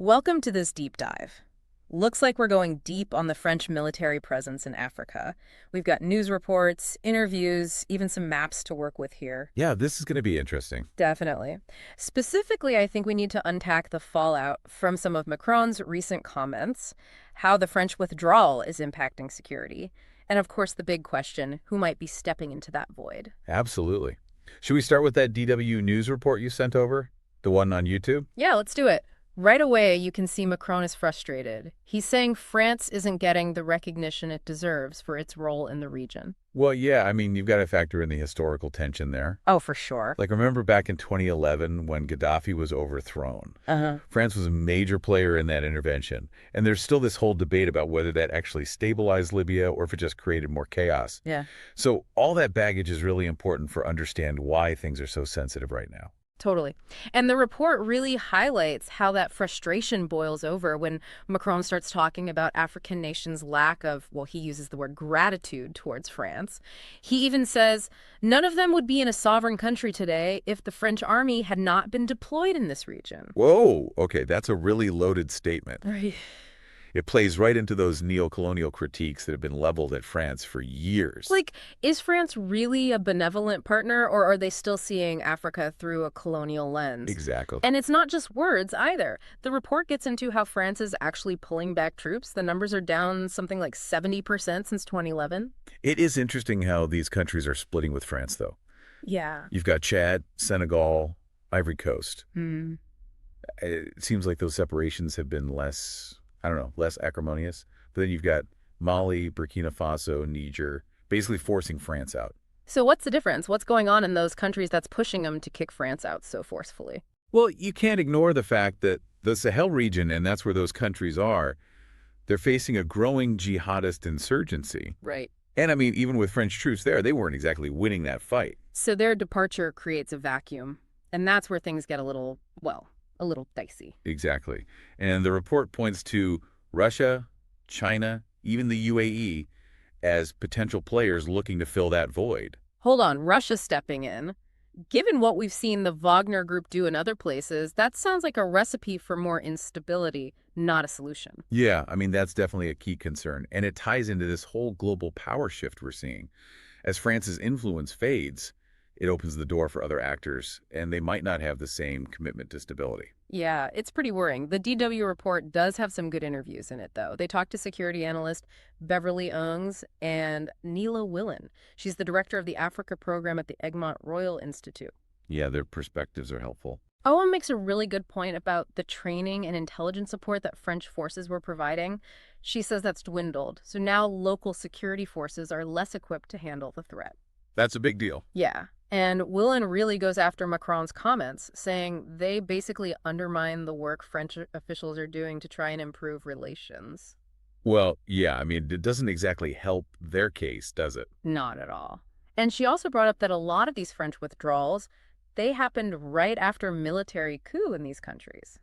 Welcome to this deep dive. Looks like we're going deep on the French military presence in Africa. We've got news reports, interviews, even some maps to work with here. Yeah, this is going to be interesting. Definitely. Specifically, I think we need to unpack the fallout from some of Macron's recent comments, how the French withdrawal is impacting security, and of course the big question, who might be stepping into that void? Absolutely. Should we start with that DW news report you sent over? The one on YouTube? Yeah, let's do it. Right away, you can see Macron is frustrated. He's saying France isn't getting the recognition it deserves for its role in the region. Well, yeah, I mean, you've got to factor in the historical tension there. Oh, for sure. Like, remember back in 2011 when Gaddafi was overthrown? Uh-huh. France was a major player in that intervention. And there's still this whole debate about whether that actually stabilized Libya or if it just created more chaos. Yeah. So all that baggage is really important for understand why things are so sensitive right now. Totally. And the report really highlights how that frustration boils over when Macron starts talking about African nations' lack of, well, he uses the word gratitude towards France. He even says, none of them would be in a sovereign country today if the French army had not been deployed in this region. Whoa, okay, that's a really loaded statement. Right. It plays right into those neo-colonial critiques that have been leveled at France for years. Like, is France really a benevolent partner, or are they still seeing Africa through a colonial lens? Exactly. And it's not just words either. The report gets into how France is actually pulling back troops. The numbers are down something like 70% since 2011. It is interesting how these countries are splitting with France, though. Yeah. You've got Chad, Senegal, Ivory Coast. Hmm. It seems like those separations have been less, I don't know, less acrimonious. But then you've got Mali, Burkina Faso, Niger, basically forcing France out. So what's the difference? What's going on in those countries that's pushing them to kick France out so forcefully? Well, you can't ignore the fact that the Sahel region, and that's where those countries are, they're facing a growing jihadist insurgency. Right. And I mean, even with French troops there, they weren't exactly winning that fight. So their departure creates a vacuum. And that's where things get a little, well, a little dicey. Exactly. And the report points to Russia, China, even the UAE as potential players looking to fill that void. Hold on, Russia stepping in. Given what we've seen the Wagner Group do in other places, that sounds like a recipe for more instability, not a solution. Yeah, I mean, that's definitely a key concern. And it ties into this whole global power shift we're seeing. As France's influence fades, it opens the door for other actors, and they might not have the same commitment to stability. Yeah, it's pretty worrying. The DW report does have some good interviews in it, though. They talked to security analyst Beverly Ungs and Neela Willen. She's the director of the Africa program at the Egmont Royal Institute. Yeah, their perspectives are helpful. Owen makes a really good point about the training and intelligence support that French forces were providing. She says that's dwindled, so now local security forces are less equipped to handle the threat. That's a big deal. Yeah. And Willen really goes after Macron's comments, saying they basically undermine the work French officials are doing to try and improve relations. Well, yeah, I mean, it doesn't exactly help their case, does it? Not at all. And she also brought up that a lot of these French withdrawals, they happened right after military coup in these countries.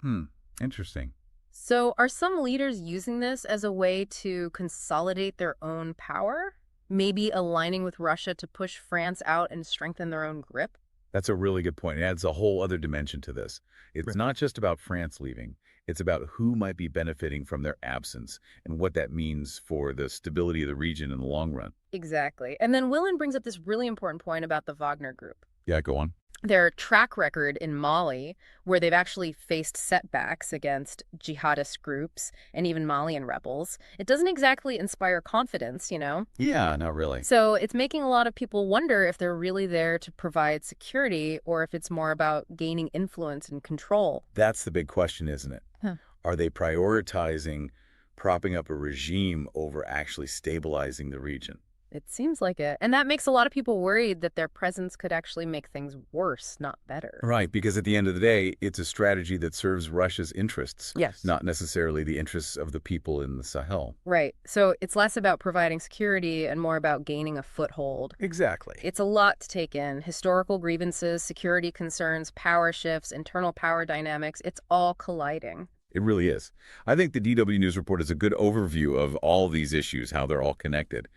Interesting. So are some leaders using this as a way to consolidate their own power? Maybe aligning with Russia to push France out and strengthen their own grip? That's a really good point. It adds a whole other dimension to this. It's Right. not just about France leaving. It's about who might be benefiting from their absence and what that means for the stability of the region in the long run. Exactly. And then Willen brings up this really important point about the Wagner Group. Yeah, go on. Their track record in Mali, where they've actually faced setbacks against jihadist groups and even Malian rebels, it doesn't exactly inspire confidence, you know? Yeah, not really. So it's making a lot of people wonder if they're really there to provide security or if it's more about gaining influence and control. That's the big question, isn't it? Huh. Are they prioritizing propping up a regime over actually stabilizing the region? It seems like it. And that makes a lot of people worried that their presence could actually make things worse, not better. Right, because at the end of the day, it's a strategy that serves Russia's interests, Yes. not necessarily the interests of the people in the Sahel. Right. So it's less about providing security and more about gaining a foothold. Exactly. It's a lot to take in. Historical grievances, security concerns, power shifts, internal power dynamics. It's all colliding. It really is. I think the DW News Report is a good overview of all these issues, how they're all connected.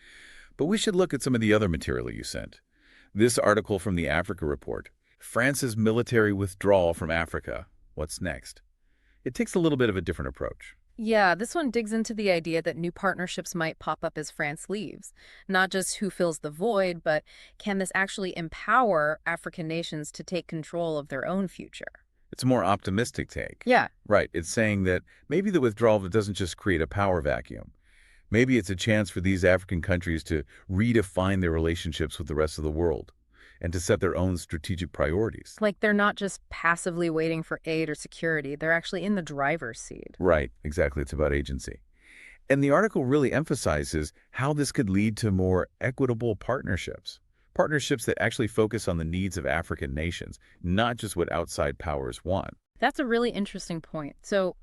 But we should look at some of the other material you sent. This article from the Africa Report, France's military withdrawal from Africa. What's next? It takes a little bit of a different approach. Yeah, this one digs into the idea that new partnerships might pop up as France leaves. Not just who fills the void, but can this actually empower African nations to take control of their own future? It's a more optimistic take. Yeah. Right. It's saying that maybe the withdrawal doesn't just create a power vacuum. Maybe it's a chance for these African countries to redefine their relationships with the rest of the world and to set their own strategic priorities. Like they're not just passively waiting for aid or security, they're actually in the driver's seat. Right. Exactly. It's about agency. And the article really emphasizes how this could lead to more equitable partnerships. Partnerships that actually focus on the needs of African nations, not just what outside powers want. That's a really interesting point. So,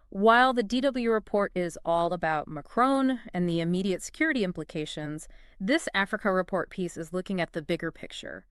while the DW report is all about Macron and the immediate security implications, this Africa report piece is looking at the bigger picture.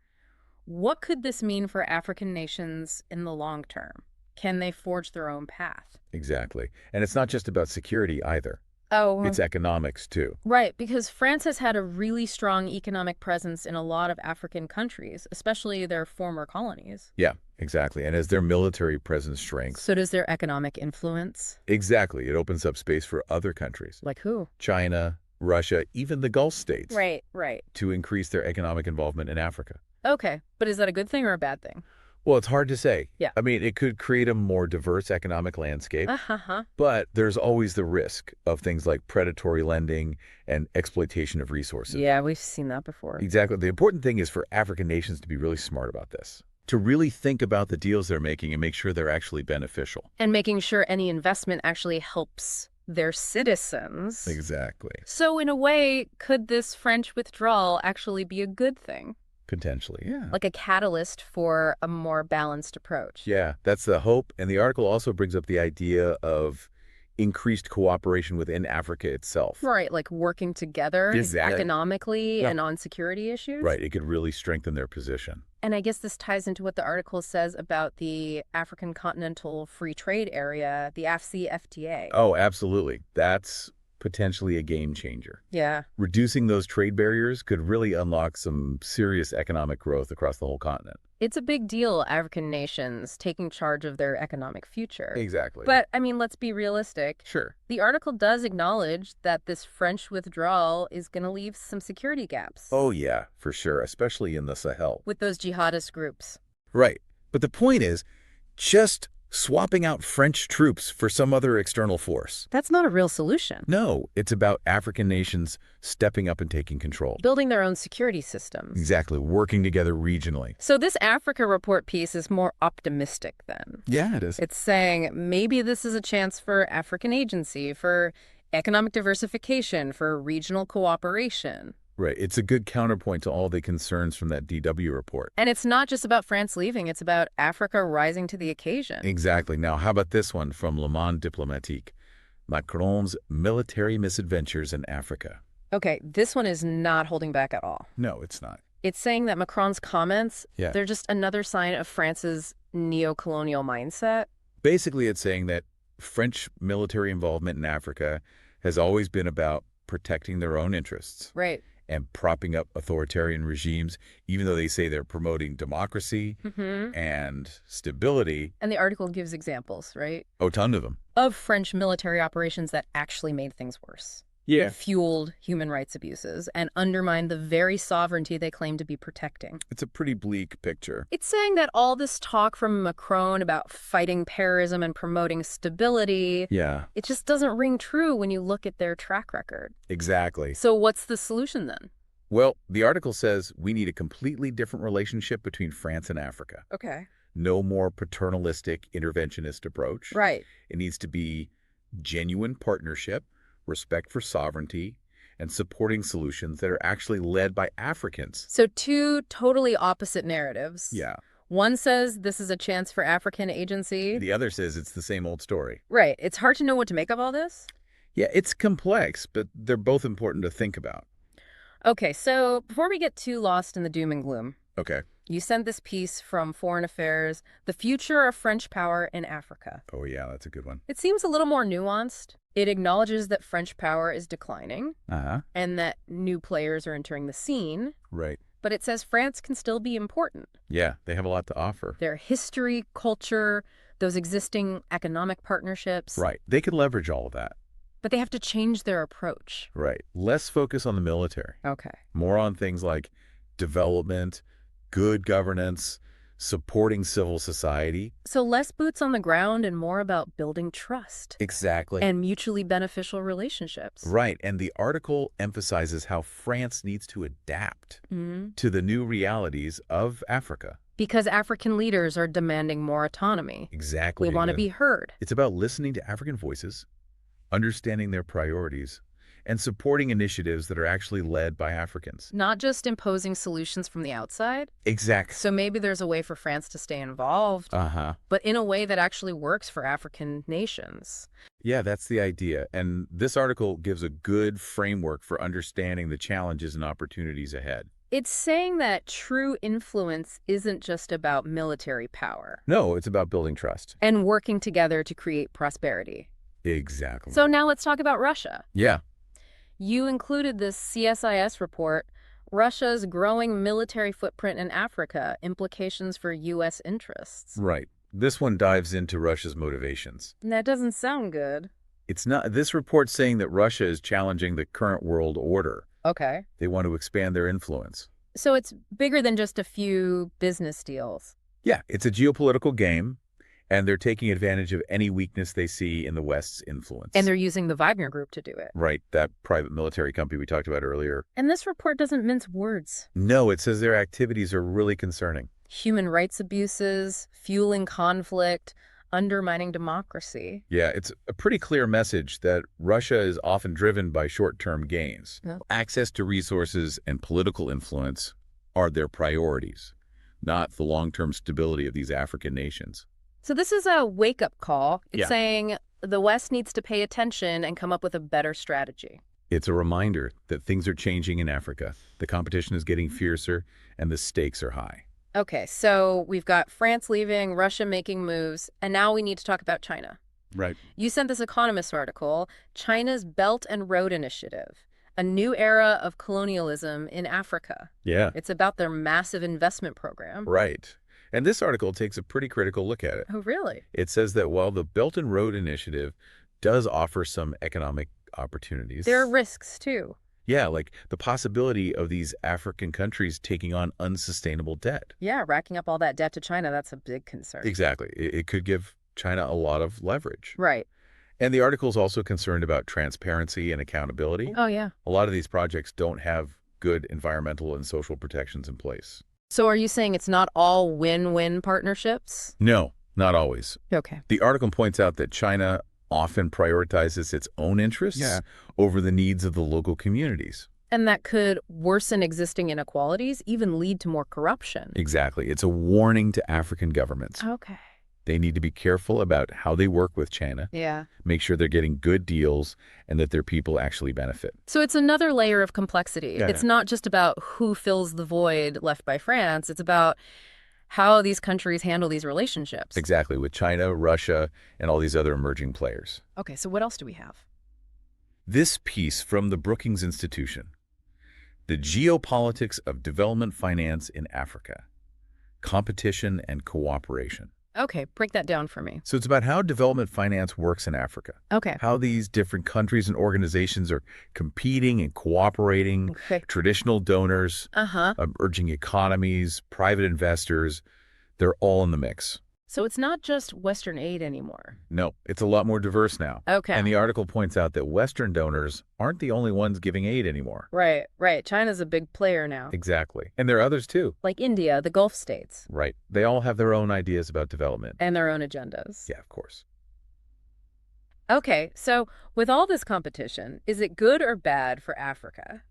What could this mean for African nations in the long term? Can they forge their own path? Exactly. And it's not just about security either. Oh, It's economics too. right, because France has had a really strong economic presence in a lot of African countries, especially their former colonies. Yeah, exactly. And as their military presence shrinks, So does their economic influence? exactly, it opens up space for other countries, Like who? China, Russia, even the Gulf states, Right. to increase their economic involvement in Africa. Okay, but is that a good thing or a bad thing? Well, it's hard to say. Yeah. I mean, it could create a more diverse economic landscape, Uh-huh. but there's always the risk of things like predatory lending and exploitation of resources. Yeah, we've seen that before. Exactly. The important thing is for African nations to be really smart about this, to really think about the deals they're making and make sure they're actually beneficial. And making sure any investment actually helps their citizens. Exactly. So in a way, could this French withdrawal actually be a good thing? Potentially, yeah. Like a catalyst for a more balanced approach? Yeah, that's the hope. And the article also brings up the idea of increased cooperation within Africa itself. Right, like working together Exactly. economically Yeah. and on security issues? Right, it could really strengthen their position. And I guess this ties into what the article says about the African Continental Free Trade Area, the AfCFTA. Oh, absolutely. That's potentially a game changer. Yeah. Reducing those trade barriers could really unlock some serious economic growth across the whole continent. It's a big deal, African nations taking charge of their economic future. Exactly. But, I mean, let's be realistic. Sure. The article does acknowledge that this French withdrawal is going to leave some security gaps. Oh, yeah, for sure, especially in the Sahel. With those jihadist groups. Right. But the point is, just swapping out French troops for some other external force. That's not a real solution. No, it's about African nations stepping up and taking control. Building their own security systems. Exactly, working together regionally. So this Africa report piece is more optimistic then. Yeah, it is. It's saying maybe this is a chance for African agency, for economic diversification, for regional cooperation. Right. It's a good counterpoint to all the concerns from that DW report. And it's not just about France leaving, it's about Africa rising to the occasion. Exactly. Now, how about this one from Le Monde Diplomatique? Macron's military misadventures in Africa. Okay, this one is not holding back at all. No, it's not. It's saying that Macron's comments, Yeah. they're just another sign of France's neo-colonial mindset. Basically, it's saying that French military involvement in Africa has always been about protecting their own interests Right. and propping up authoritarian regimes, even though they say they're promoting democracy Mm-hmm. and stability. And the article gives examples, right, Oh, ton of them. of French military operations that actually made things worse. Fueled human rights abuses and undermined the very sovereignty they claim to be protecting. It's a pretty bleak picture. It's saying that all this talk from Macron about fighting terrorism and promoting stability, Yeah, it just doesn't ring true when you look at their track record. exactly. So what's the solution then? Well, the article says we need a completely different relationship between France and Africa. Okay. No more paternalistic interventionist approach. Right. It needs to be genuine partnership, respect for sovereignty, and supporting solutions that are actually led by Africans. So two totally opposite narratives. Yeah. One says this is a chance for African agency. The other says it's the same old story. Right. It's hard to know what to make of all this. Yeah, it's complex, but they're both important to think about. Okay, so before we get too lost in the doom and gloom, Okay. you sent this piece from Foreign Affairs, The Future of French Power in Africa. Oh, yeah, that's a good one. It seems a little more nuanced. It acknowledges that French power is declining Uh-huh. and that new players are entering the scene, Right. but it says France can still be important. Yeah, they have a lot to offer. Their history, culture, those existing economic partnerships, Right. They can leverage all of that. but they have to change their approach. Right. Less focus on the military, Okay. more on things like development, good governance, supporting civil society. So less boots on the ground and more about building trust Exactly. and mutually beneficial relationships. Right. And the article emphasizes how France needs to adapt Mhm. to the new realities of Africa. Because African leaders are demanding more autonomy. Exactly. We want to And be heard. it's about listening to African voices, understanding their priorities, and supporting initiatives that are actually led by Africans. Not just imposing solutions from the outside. Exactly. So maybe there's a way for France to stay involved, Uh-huh. but in a way that actually works for African nations. Yeah, that's the idea. And this article gives a good framework for understanding the challenges and opportunities ahead. It's saying that true influence isn't just about military power No, it's about building trust. and working together to create prosperity. Exactly. So now let's talk about Russia. Yeah. You included this CSIS report, Russia's growing military footprint in Africa, implications for U.S. interests. Right. This one dives into Russia's motivations. That doesn't sound good. It's not, this report's saying that Russia is challenging the current world order. Okay. They want to expand their influence. So it's bigger than just a few business deals. Yeah, it's a geopolitical game, and they're taking advantage of any weakness they see in the West's influence. And they're using the Wagner Group to do it. Right, that private military company we talked about earlier. And this report doesn't mince words. No, it says their activities are really concerning. Human rights abuses, fueling conflict, undermining democracy. Yeah, it's a pretty clear message that Russia is often driven by short-term gains. Yeah. Access to resources and political influence are their priorities, not the long-term stability of these African nations. So this is a wake-up call. It's Yeah. saying the West needs to pay attention and come up with a better strategy. It's a reminder that things are changing in Africa. The competition is getting fiercer, and the stakes are high. Okay, so we've got France leaving, Russia making moves, and now we need to talk about China. Right. You sent this Economist article, China's Belt and Road Initiative, a new era of colonialism in Africa. Yeah. It's about their massive investment program. Right. And this article takes a pretty critical look at it. Oh, really? It says that while the Belt and Road Initiative does offer some economic opportunities, There are risks, too. yeah, like the possibility of these African countries taking on unsustainable debt. Yeah, racking up all that debt to China, that's a big concern. Exactly. It could give China a lot of leverage. Right. And the article is also concerned about transparency and accountability. Oh, yeah. A lot of these projects don't have good environmental and social protections in place. So are you saying it's not all win-win partnerships? No, not always. Okay. The article points out that China often prioritizes its own interests over the needs of the local communities. And that could worsen existing inequalities, even lead to more corruption. Exactly. It's a warning to African governments. Okay. They need to be careful about how they work with China, Yeah. make sure they're getting good deals, and that their people actually benefit. So it's another layer of complexity. Yeah, It's not just about who fills the void left by France. It's about how these countries handle these relationships. Exactly, with China, Russia, and all these other emerging players. Okay, so what else do we have? This piece from the Brookings Institution, The Geopolitics of Development Finance in Africa, Competition and Cooperation. Okay, break that down for me. So it's about how development finance works in Africa, Okay. how these different countries and organizations are competing and cooperating, Okay. traditional donors, Uh-huh. emerging economies, private investors, they're all in the mix. So it's not just Western aid anymore. No, it's a lot more diverse now. Okay. And the article points out that Western donors aren't the only ones giving aid anymore. Right, right. China's a big player now. Exactly. And there are others too. Like India, the Gulf states, Right. They all have their own ideas about development. and their own agendas. Yeah, of course. Okay, so with all this competition, is it good or bad for Africa?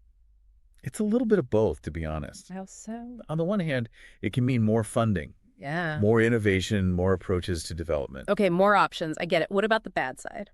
It's a little bit of both, to be honest. How so? On the one hand, it can mean more funding, Yeah. more innovation, more approaches to development. Okay, more options. I get it. What about the bad side?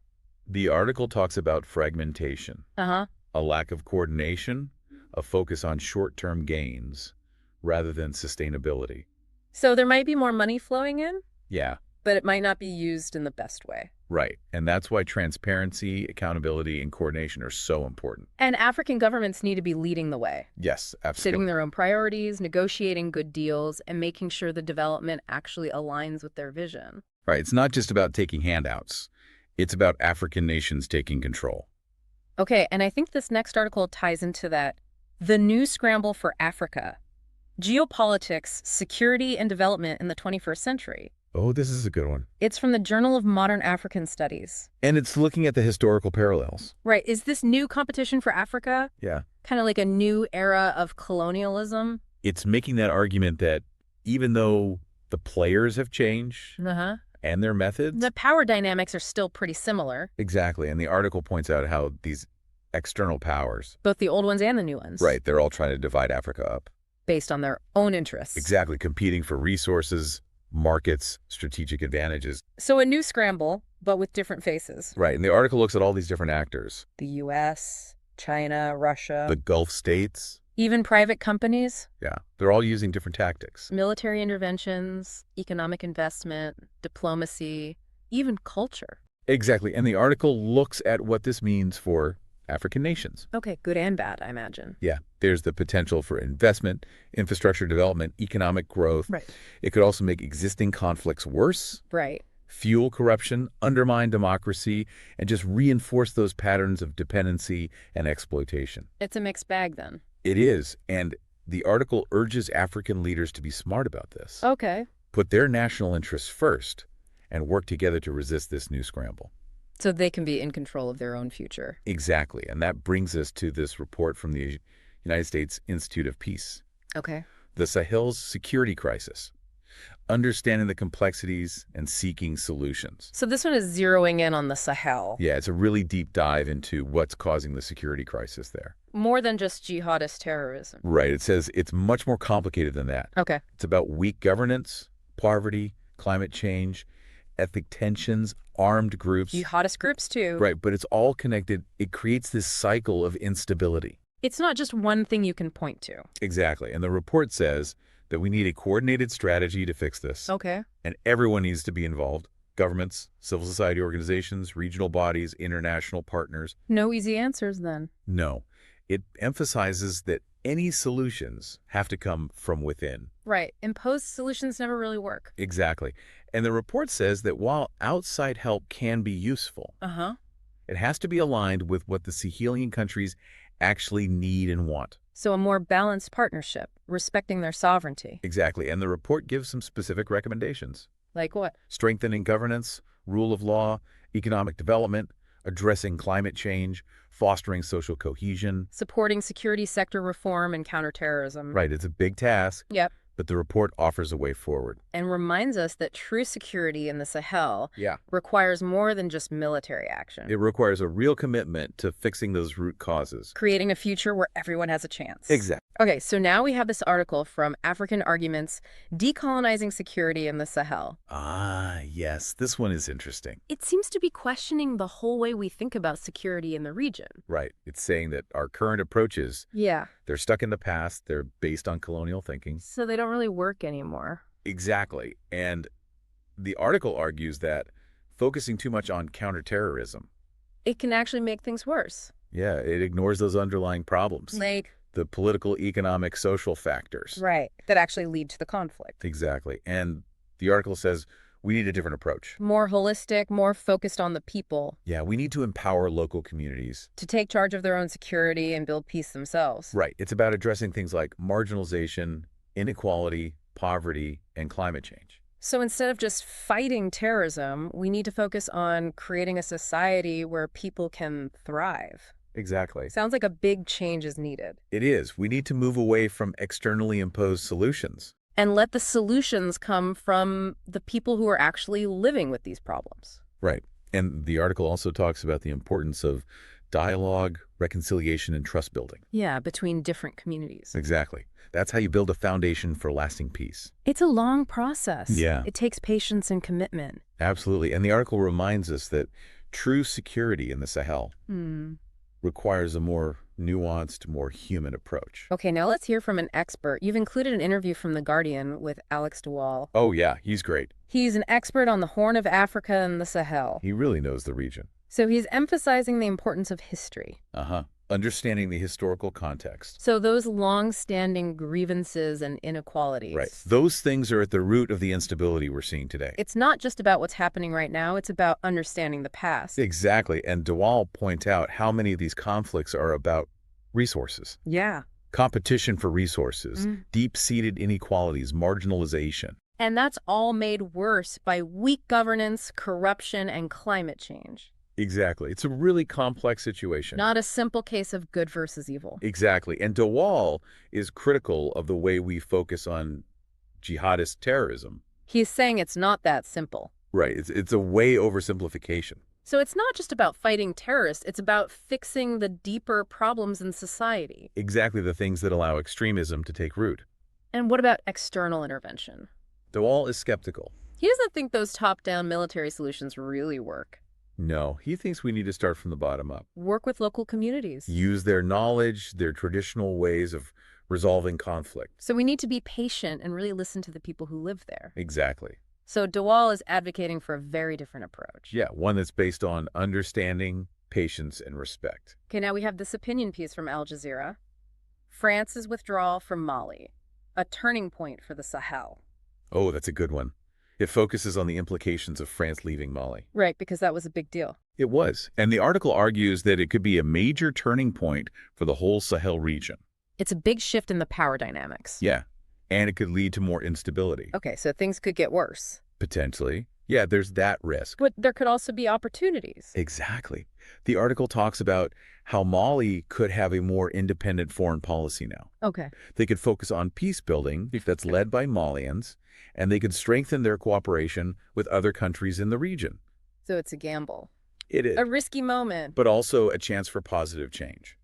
The article talks about fragmentation, Uh-huh. a lack of coordination, a focus on short-term gains rather than sustainability. So there might be more money flowing in, Yeah, but it might not be used in the best way. right. And that's why transparency, accountability, and coordination are so important. And African governments need to be leading the way, Yes, setting absolutely. their own priorities, negotiating good deals, and making sure the development actually aligns with their vision. Right. It's not just about taking handouts. It's about African nations taking control. Okay, and I think this next article ties into that. The New Scramble for Africa. Geopolitics, Security and Development in the 21st Century. Oh, this is a good one. It's from the Journal of Modern African Studies. And it's looking at the historical parallels. Right, is this new competition for Africa Yeah. kind of like a new era of colonialism? It's making that argument that even though the players have changed Uh-huh. and their methods. The power dynamics are still pretty similar, Exactly. And the article points out how these external powers, both the old ones and the new ones. right, they're all trying to divide Africa up. Based on their own interests. Exactly. Competing for resources, markets, strategic advantages. So a new scramble, but with different faces. Right. And the article looks at all these different actors. The US, China, Russia, The Gulf states. even private companies, Yeah. They're all using different tactics. military interventions, economic investment, diplomacy, even culture. Exactly. And the article looks at what this means for African nations. Okay, good and bad, I imagine. Yeah. There's the potential for investment, infrastructure development, economic growth. Right. It could also make existing conflicts worse, Right. fuel corruption, undermine democracy, and just reinforce those patterns of dependency and exploitation. It's a mixed bag then. It is. And the article urges African leaders to be smart about this. Okay. Put their national interests first and work together to resist this new scramble. So they can be in control of their own future. Exactly. And that brings us to this report from the United States Institute of Peace. Okay. The Sahel's security crisis. Understanding the complexities and seeking solutions. So this one is zeroing in on the Sahel. Yeah, it's a really deep dive into what's causing the security crisis there. More than just jihadist terrorism. Right. It says it's much more complicated than that. Okay. It's about weak governance, poverty, climate change, ethnic tensions, armed groups. Jihadist groups too. Right, but it's all connected. It creates this cycle of instability. It's not just one thing you can point to. Exactly. And the report says that we need a coordinated strategy to fix this. Okay. And everyone needs to be involved. Governments, civil society organizations, regional bodies, international partners. No easy answers then. No. It emphasizes that any solutions have to come from within. Right. Imposed solutions never really work. Exactly. And the report says that while outside help can be useful, Uh-huh. it has to be aligned with what the Sahelian countries actually need and want. So a more balanced partnership, respecting their sovereignty. Exactly. And the report gives some specific recommendations. Like what? Strengthening governance, rule of law, economic development, addressing climate change, fostering social cohesion. Supporting security sector reform and counterterrorism. Right, it's a big task, Yep. but the report offers a way forward. And reminds us that true security in the Sahel Yeah. requires more than just military action. It requires a real commitment to fixing those root causes. Creating a future where everyone has a chance. Exactly. Okay, so now we have this article from African Arguments, Decolonizing Security in the Sahel. Ah, yes, this one is interesting. It seems to be questioning the whole way we think about security in the region. Right, it's saying that our current approaches, Yeah. they're stuck in the past, they're based on colonial thinking. So they don't really work anymore. Exactly. And the article argues that focusing too much on counterterrorism, It can actually make things worse. yeah, it ignores those underlying problems. Like, The political, economic, social factors. right, that actually lead to the conflict. Exactly. And the article says we need a different approach. More holistic, more focused on the people Yeah, we need to empower local communities. to take charge of their own security and build peace themselves. Right. It's about addressing things like marginalization, inequality, poverty, and climate change. So instead of just fighting terrorism, we need to focus on creating a society where people can thrive. Exactly. Sounds like a big change is needed. It is. We need to move away from externally imposed solutions. And let the solutions come from the people who are actually living with these problems. Right. And the article also talks about the importance of dialogue, reconciliation, and trust building. Yeah, between different communities. Exactly. That's how you build a foundation for lasting peace. It's a long process. Yeah. It takes patience and commitment. Absolutely. And the article reminds us that true security in the Sahel requires a more nuanced, more human approach. Okay, now let's hear from an expert. You've included an interview from The Guardian with Alex DeWall. Oh, yeah, he's great. He's an expert on the Horn of Africa and the Sahel. He really knows the region. So he's emphasizing the importance of history. Uh-huh. Understanding the historical context. So those long-standing grievances and Right. inequalities. Those things are at the root of the instability we're seeing today. It's not just about what's happening right now, it's about understanding the past. Exactly. And Dewall point out how many of these conflicts are about resources, Yeah. competition for resources, Mm. deep-seated inequalities, marginalization. And that's all made worse by weak governance, corruption, and climate change. Exactly. It's a really complex situation. Not a simple case of good versus evil. Exactly. And Dewall is critical of the way we focus on jihadist terrorism. He's saying it's not that simple. Right. It's a way oversimplification. So it's not just about fighting terrorists, it's about fixing the deeper problems in society. Exactly the things that allow extremism to take root. And what about external intervention? Dewall is skeptical. He doesn't think those top-down military solutions really work. No, he thinks we need to start from the bottom up. Work with local communities. Use their knowledge, their traditional ways of resolving conflict. So we need to be patient and really listen to the people who live there. Exactly. So Dewall is advocating for a very different approach. Yeah, one that's based on understanding, patience, and respect. Okay, now we have this opinion piece from Al Jazeera. France's withdrawal from Mali, a turning point for the Sahel. Oh, that's a good one. It focuses on the implications of France leaving Mali. Right, because that was a big deal. It was. And the article argues that it could be a major turning point for the whole Sahel region. It's a big shift in the power dynamics. Yeah. And it could lead to more instability. Okay, so things could get worse. Potentially. Yeah, there's that risk. But there could also be opportunities. Exactly. The article talks about how Mali could have a more independent foreign policy now. Okay. They could focus on peace building that's led by Malians, and they could strengthen their cooperation with other countries in the region. So it's a gamble. It is. A risky moment. But also a chance for positive change.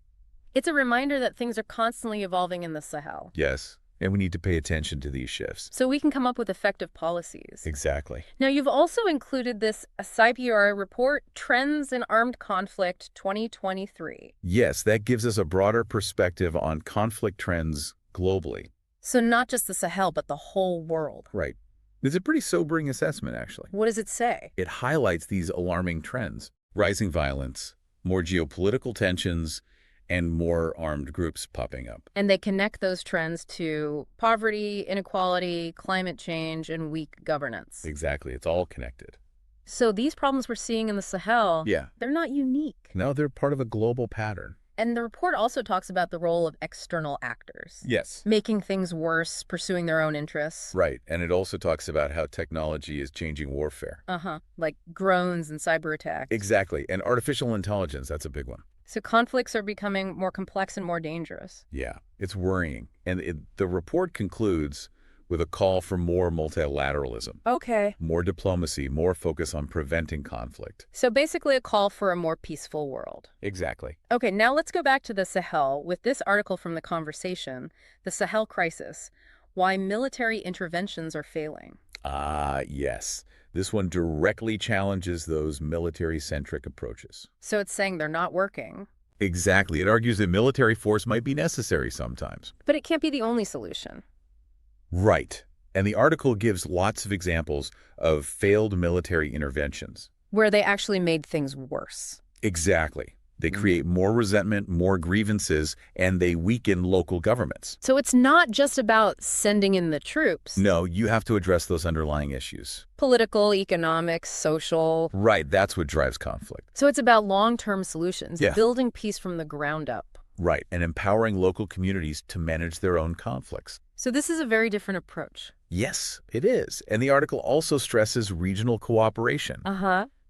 It's a reminder that things are constantly evolving in the Sahel. Yes. And we need to pay attention to these shifts. So we can come up with effective policies. Exactly. Now, you've also included this CIPRI report, Trends in Armed Conflict 2023. Yes, that gives us a broader perspective on conflict trends globally. So not just the Sahel, but the whole world. Right. It's a pretty sobering assessment, actually. What does it say? It highlights these alarming trends: rising violence, more geopolitical tensions, and more armed groups popping up. And they connect those trends to poverty, inequality, climate change, and weak governance. Exactly. It's all connected. So these problems we're seeing in the Sahel, Yeah. they're not unique. No, they're part of a global pattern. And the report also talks about the role of external actors. Yes. Making things worse, pursuing their own interests. Right. And it also talks about how technology is changing warfare. Like drones and cyber attacks. Exactly. And artificial intelligence, that's a big one. So conflicts are becoming more complex and more dangerous. Yeah, it's worrying. And the report concludes with a call for more multilateralism, Okay. more diplomacy, more focus on preventing conflict. So basically a call for a more peaceful world. Exactly. Okay, now let's go back to the Sahel with this article from The Conversation, The Sahel Crisis, Why Military Interventions Are Failing. Ah, yes. This one directly challenges those military-centric approaches. So it's saying they're not working. Exactly. It argues that military force might be necessary sometimes. But it can't be the only solution. Right. And the article gives lots of examples of failed military interventions. Where they actually made things worse. Exactly. They create more resentment, more grievances, and they weaken local governments. So it's not just about sending in the troops. No, you have to address those underlying issues. Political, economic, social. Right, that's what drives conflict. So it's about long-term solutions, Yeah. building peace from the ground up. Right, and empowering local communities to manage their own conflicts. So this is a very different approach. Yes, it is. And the article also stresses regional cooperation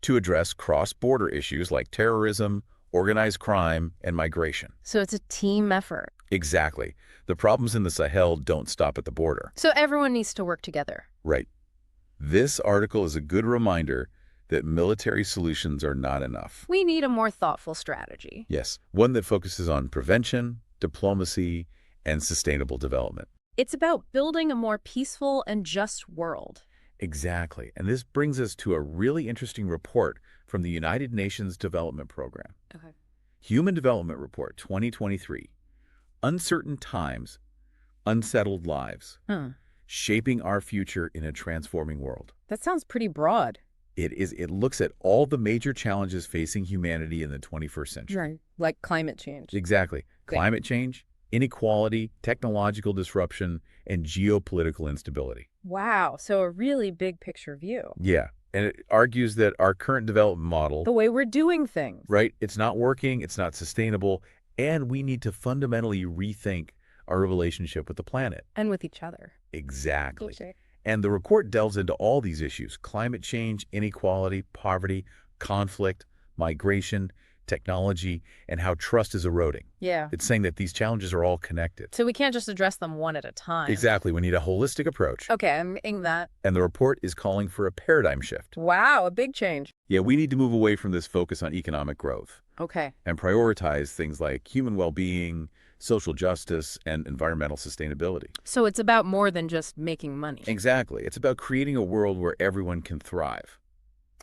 to address cross-border issues like terrorism, organized crime, and migration. So it's a team effort. Exactly. The problems in the Sahel don't stop at the border. So everyone needs to work together. Right. This article is a good reminder that military solutions are not enough. We need a more thoughtful strategy. Yes, one that focuses on prevention, diplomacy, and sustainable development. It's about building a more peaceful and just world. Exactly. And this brings us to a really interesting report from the United Nations Development Program. Okay. Human Development Report 2023. Uncertain Times, Unsettled Lives, Shaping Our Future in a Transforming World. That sounds pretty broad. It looks at all the major challenges facing humanity in the 21st century. Right. Like climate change. Exactly. Great. Climate change, inequality, technological disruption, and geopolitical instability. Wow. So a really big picture view. Yeah. And it argues that our current development model, The way we're doing things. right, it's not working, it's not sustainable, and we need to fundamentally rethink our relationship with the planet. And with each other. Exactly. Okay. And the report delves into all these issues: climate change, inequality, poverty, conflict, migration, technology, and how trust is eroding. Yeah. It's saying that these challenges are all connected. So we can't just address them one at a time. Exactly. We need a holistic approach. Okay, I'm getting that. And the report is calling for a paradigm shift. Wow, a big change. Yeah, we need to move away from this focus on economic growth Okay. and prioritize things like human well-being, social justice, and environmental sustainability. So it's about more than just making money. Exactly. It's about creating a world where everyone can thrive.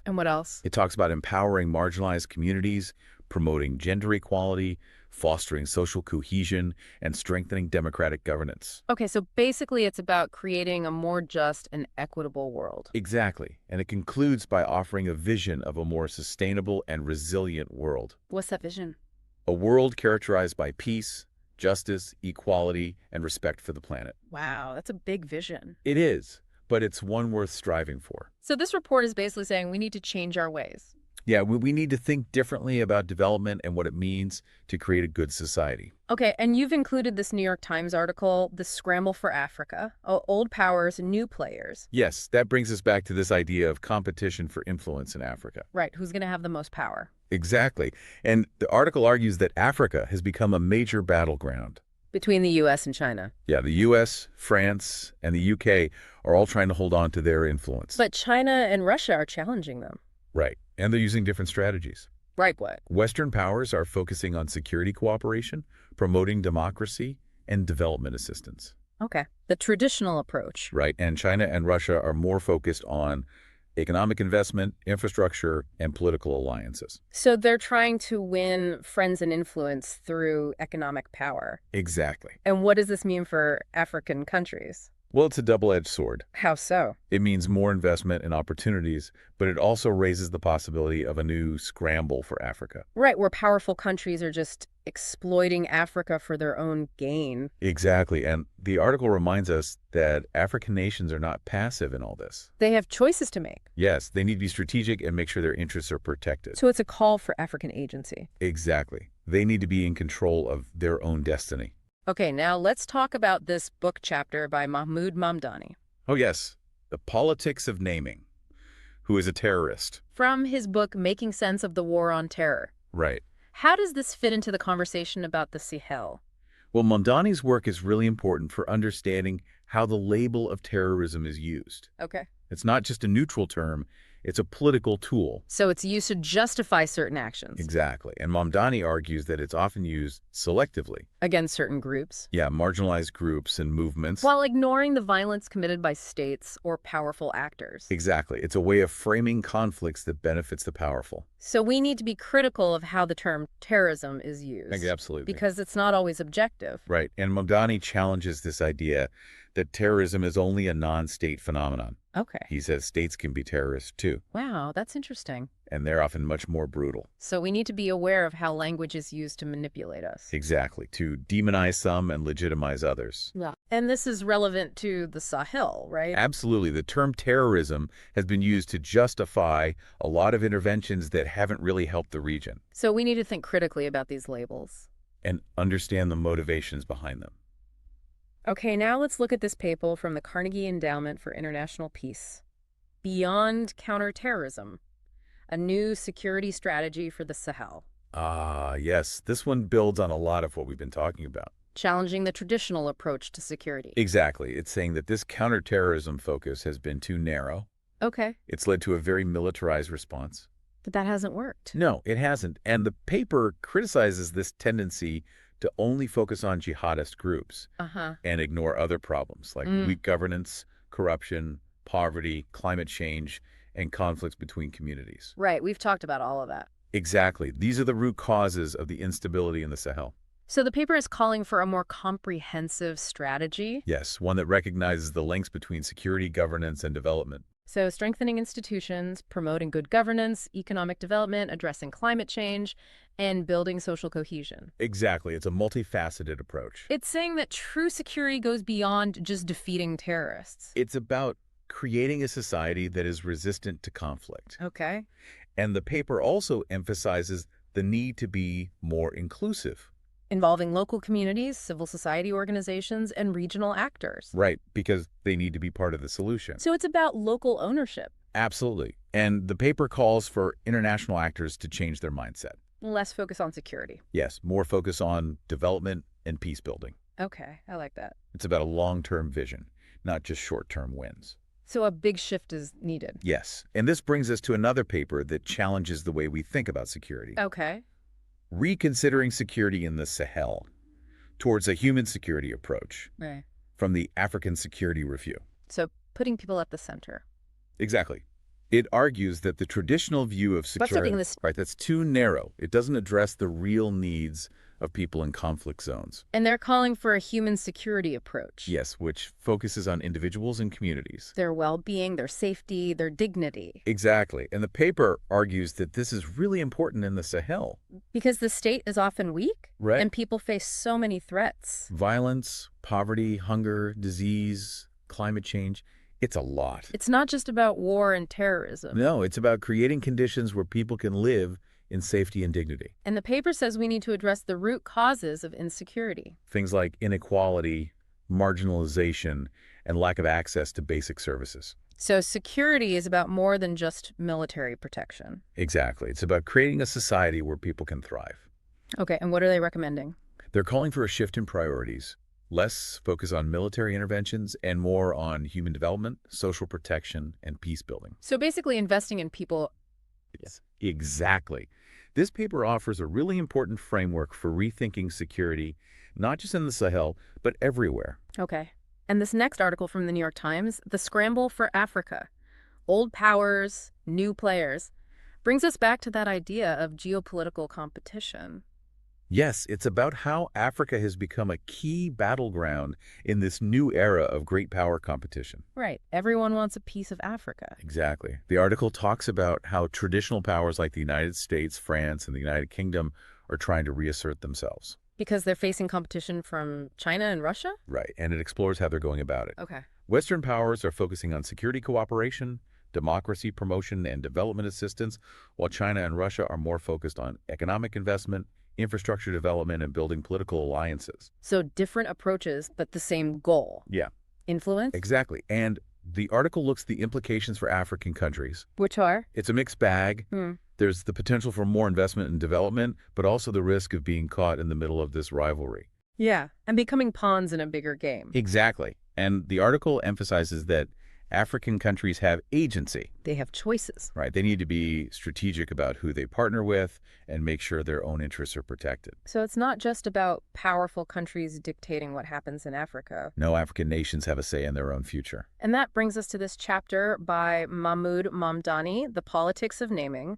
And what else? It talks about empowering marginalized communities, promoting gender equality, fostering social cohesion, and strengthening democratic governance. Okay, so basically it's about creating a more just and equitable world. Exactly. And it concludes by offering a vision of a more sustainable and resilient world. What's that vision? A world characterized by peace, justice, equality, and respect for the planet. Wow, that's a big vision. It is, but it's one worth striving for. So this report is basically saying we need to change our ways. Yeah, we need to think differently about development and what it means to create a good society. Okay, and you've included this New York Times article, The Scramble for Africa, Old Powers, New Players. Yes, that brings us back to this idea of competition for influence in Africa. Right, who's going to have the most power? Exactly. And the article argues that Africa has become a major battleground. Between the U.S. and China. Yeah, the U.S., France, and the U.K. are all trying to hold on to their influence. But China and Russia are challenging them. Right. And they're using different strategies. Right, what? Western powers are focusing on security cooperation, promoting democracy, and development assistance. Okay, the traditional approach. Right. And China and Russia are more focused on economic investment, infrastructure, and political alliances. So they're trying to win friends and influence through economic power. Exactly. And what does this mean for African countries? Well, it's a double-edged sword. How so? It means more investment and opportunities, but it also raises the possibility of a new scramble for Africa. Right, where powerful countries are just exploiting Africa for their own gain. Exactly. And the article reminds us that African nations are not passive in all this. They have choices to make. Yes, they need to be strategic and make sure their interests are protected. So it's a call for African agency. Exactly. They need to be in control of their own destiny. Okay, now let's talk about this book chapter by Mahmoud Mamdani. Oh, yes. The Politics of Naming. Who is a terrorist. From his book, Making Sense of the War on Terror. Right. How does this fit into the conversation about the Sahel? Well, Mamdani's work is really important for understanding how the label of terrorism is used. Okay. It's not just a neutral term, it's a political tool. So it's used to justify certain actions. Exactly. And Mamdani argues that it's often used selectively. Against certain groups. Yeah, marginalized groups and movements. While ignoring the violence committed by states or powerful actors. Exactly. It's a way of framing conflicts that benefits the powerful. So we need to be critical of how the term terrorism is used. Absolutely. Because it's not always objective. Right. And Mamdani challenges this idea that terrorism is only a non-state phenomenon. Okay. He says states can be terrorists too, Wow, that's interesting. and they're often much more brutal. So we need to be aware of how language is used to manipulate us. Exactly. To demonize some and legitimize others. Yeah. And this is relevant to the Sahel, right? Absolutely. The term terrorism has been used to justify a lot of interventions that haven't really helped the region So we need to think critically about these labels. and understand the motivations behind them. Okay, now let's look at this paper from the Carnegie Endowment for International Peace. Beyond Counterterrorism, a new security strategy for the Sahel. Ah, yes. This one builds on a lot of what we've been talking about. Challenging the traditional approach to security. Exactly. It's saying that this counterterrorism focus has been too narrow. Okay, It's led to a very militarized response. but that hasn't worked. No, it hasn't. And the paper criticizes this tendency to only focus on jihadist groups Uh-huh. and ignore other problems like weak governance, corruption, poverty, climate change, and conflicts between communities. Right, we've talked about all of that. Exactly. These are the root causes of the instability in the Sahel. So the paper is calling for a more comprehensive strategy. Yes, one that recognizes the links between security, governance, and development. So, strengthening institutions, promoting good governance, economic development, addressing climate change, and building social cohesion. Exactly. It's a multifaceted approach. It's saying that true security goes beyond just defeating terrorists. It's about creating a society that is resistant to conflict. Okay. And the paper also emphasizes the need to be more inclusive. Involving local communities, civil society organizations, and regional actors. Right, because they need to be part of the solution. So it's about local ownership. Absolutely. And the paper calls for international actors to change their mindset. Less focus on security. Yes, more focus on development and peace building. Okay, I like that. It's about a long-term vision, not just short-term wins. So a big shift is needed. Yes, and this brings us to another paper that challenges the way we think about security. Okay. Reconsidering Security in the Sahel towards a human security approach Right. from the African Security Review. So putting people at the center. Exactly. It argues that the traditional view of But security, taking this, right, that's too narrow. It doesn't address the real needs of people in conflict zones. and they're calling for a human security approach. Yes, which focuses on individuals and communities. Their well-being, their safety, their dignity. Exactly. And the paper argues that this is really important in the Sahel. Because the state is often weak, Right. and people face so many threats. Violence, poverty, hunger, disease, climate change, it's a lot. It's not just about war and terrorism. No, it's about creating conditions where people can live in safety and dignity. And the paper says we need to address the root causes of insecurity. Things like inequality, marginalization, and lack of access to basic services. So security is about more than just military protection. Exactly. It's about creating a society where people can thrive. Okay, and what are they recommending? They're calling for a shift in priorities, less focus on military interventions and more on human development, social protection, and peace building. So basically investing in people. Yes, exactly. This paper offers a really important framework for rethinking security, not just in the Sahel, but everywhere. Okay. And this next article from the New York Times, The Scramble for Africa, Old Powers, New Players, brings us back to that idea of geopolitical competition. Yes, it's about how Africa has become a key battleground in this new era of great power competition. Right. Everyone wants a piece of Africa. Exactly. The article talks about how traditional powers like the United States, France, and the United Kingdom are trying to reassert themselves. Because they're facing competition from China and Russia? Right, and it explores how they're going about it. Okay. Western powers are focusing on security cooperation, democracy promotion, and development assistance, while China and Russia are more focused on economic investment, infrastructure development, and building political alliances. So different approaches, but the same goal. Yeah, Influence? exactly. And the article looks at the implications for African countries. Which are? It's a mixed bag. Hmm. There's the potential for more investment and development, but also the risk of being caught in the middle of this rivalry. Yeah. And becoming pawns in a bigger game. Exactly. And the article emphasizes that African countries have agency, They have choices. right? They need to be strategic about who they partner with and make sure their own interests are protected. So it's not just about powerful countries dictating what happens in Africa. No African nations have a say in their own future. And that brings us to this chapter by Mahmoud Mamdani, The Politics of Naming,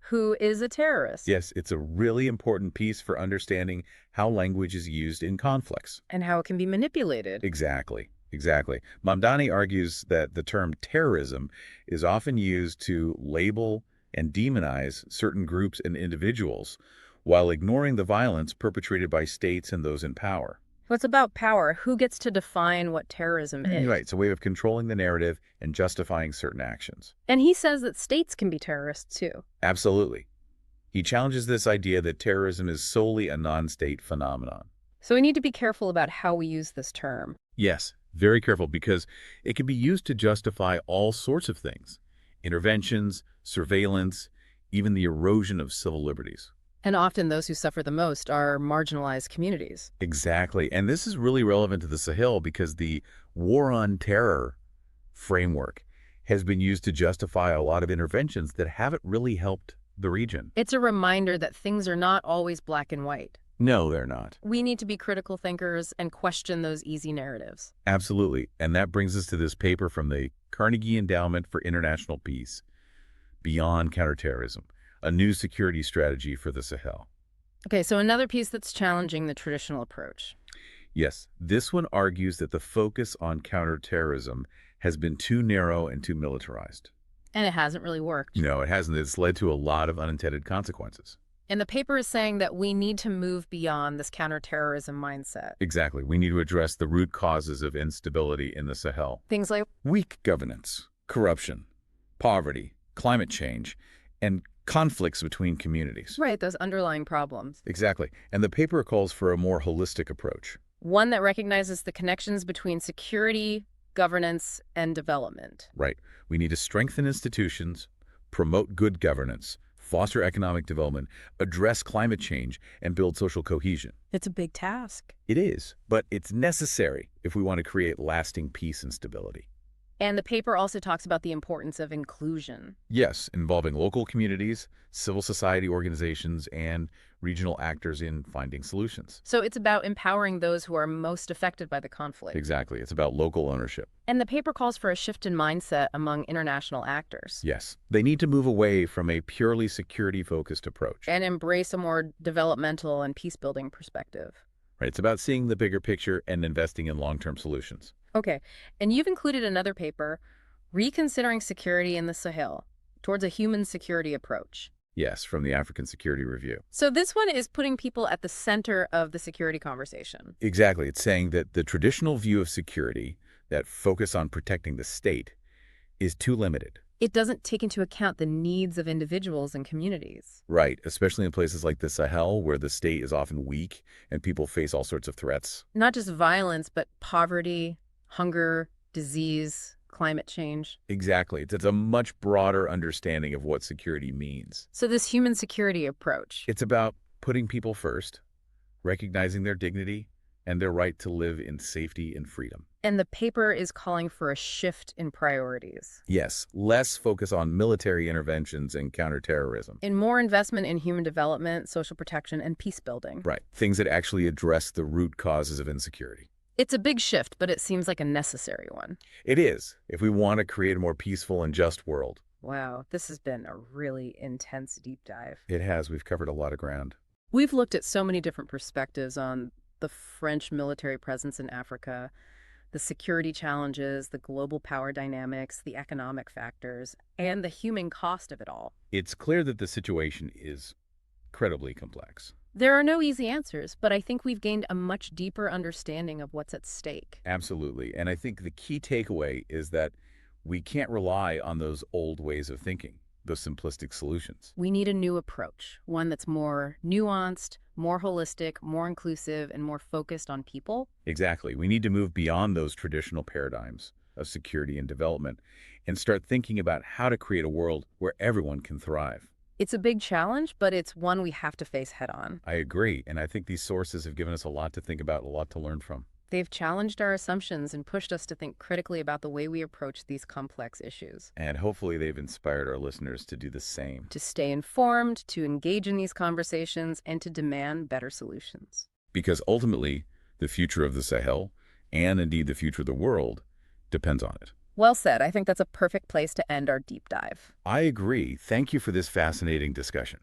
who is a terrorist. Yes, it's a really important piece for understanding how language is used in conflicts. And how it can be manipulated. Exactly. Exactly. Mamdani argues that the term terrorism is often used to label and demonize certain groups and individuals while ignoring the violence perpetrated by states and those in power. What's about power? Who gets to define what terrorism is? Right. It's a way of controlling the narrative and justifying certain actions. And he says that states can be terrorists too. Absolutely. He challenges this idea that terrorism is solely a non-state phenomenon. So we need to be careful about how we use this term. Yes, very careful, because it can be used to justify all sorts of things. Interventions, surveillance, even the erosion of civil liberties. And often those who suffer the most are marginalized communities. Exactly. And this is really relevant to the Sahel because the war on terror framework has been used to justify a lot of interventions that haven't really helped the region. It's a reminder that things are not always black and white. No, they're not. We need to be critical thinkers and question those easy narratives. Absolutely. And that brings us to this paper from the Carnegie Endowment for International Peace, Beyond Counterterrorism, a new security strategy for the Sahel. Okay, so another piece that's challenging the traditional approach. Yes, this one argues that the focus on counterterrorism has been too narrow and too militarized. And it hasn't really worked. No, it hasn't. It's led to a lot of unintended consequences. And the paper is saying that we need to move beyond this counterterrorism mindset. Exactly. We need to address the root causes of instability in the Sahel. Things like, Weak governance, corruption, poverty, climate change, and conflicts between communities. right, those underlying problems. Exactly. And the paper calls for a more holistic approach. One that recognizes the connections between security, governance, and development. Right. We need to strengthen institutions, promote good governance, foster economic development, address climate change, and build social cohesion. It's a big task. It is, but it's necessary if we want to create lasting peace and stability. And the paper also talks about the importance of inclusion. Yes, involving local communities, civil society organizations, and regional actors in finding solutions. So it's about empowering those who are most affected by the conflict. Exactly. It's about local ownership. And the paper calls for a shift in mindset among international actors. Yes, they need to move away from a purely security-focused approach. And embrace a more developmental and peace-building perspective. Right. It's about seeing the bigger picture and investing in long-term solutions. Okay, and you've included another paper, Reconsidering Security in the Sahel, towards a human security approach. Yes, from the African Security Review. So this one is putting people at the center of the security conversation. Exactly. It's saying that the traditional view of security, that focus on protecting the state, is too limited. It doesn't take into account the needs of individuals and communities. Right, especially in places like the Sahel, where the state is often weak and people face all sorts of threats. Not just violence, but poverty, hunger, disease, climate change. Exactly. It's a much broader understanding of what security means. So this human security approach, It's about putting people first, recognizing their dignity, and their right to live in safety and freedom. and the paper is calling for a shift in priorities, Yes, less focus on military interventions and counterterrorism. in more investment in human development, social protection, and peace building. Right, things that actually address the root causes of insecurity. It's a big shift, but it seems like a necessary one. It is, if we want to create a more peaceful and just world. Wow, this has been a really intense deep dive. It has. We've covered a lot of ground. We've looked at so many different perspectives on the French military presence in Africa, the security challenges, the global power dynamics, the economic factors, and the human cost of it all. It's clear that the situation is incredibly complex. There are no easy answers, but I think we've gained a much deeper understanding of what's at stake. Absolutely. And I think the key takeaway is that we can't rely on those old ways of thinking, those simplistic solutions. We need a new approach, one that's more nuanced, more holistic, more inclusive, and more focused on people. Exactly. We need to move beyond those traditional paradigms of security and development and start thinking about how to create a world where everyone can thrive. It's a big challenge, but it's one we have to face head on. I agree. And I think these sources have given us a lot to think about, a lot to learn from. They've challenged our assumptions and pushed us to think critically about the way we approach these complex issues. And hopefully they've inspired our listeners to do the same. To stay informed, to engage in these conversations, and to demand better solutions. Because ultimately, the future of the Sahel, and indeed the future of the world, depends on it. Well said. I think that's a perfect place to end our deep dive. I agree. Thank you for this fascinating discussion.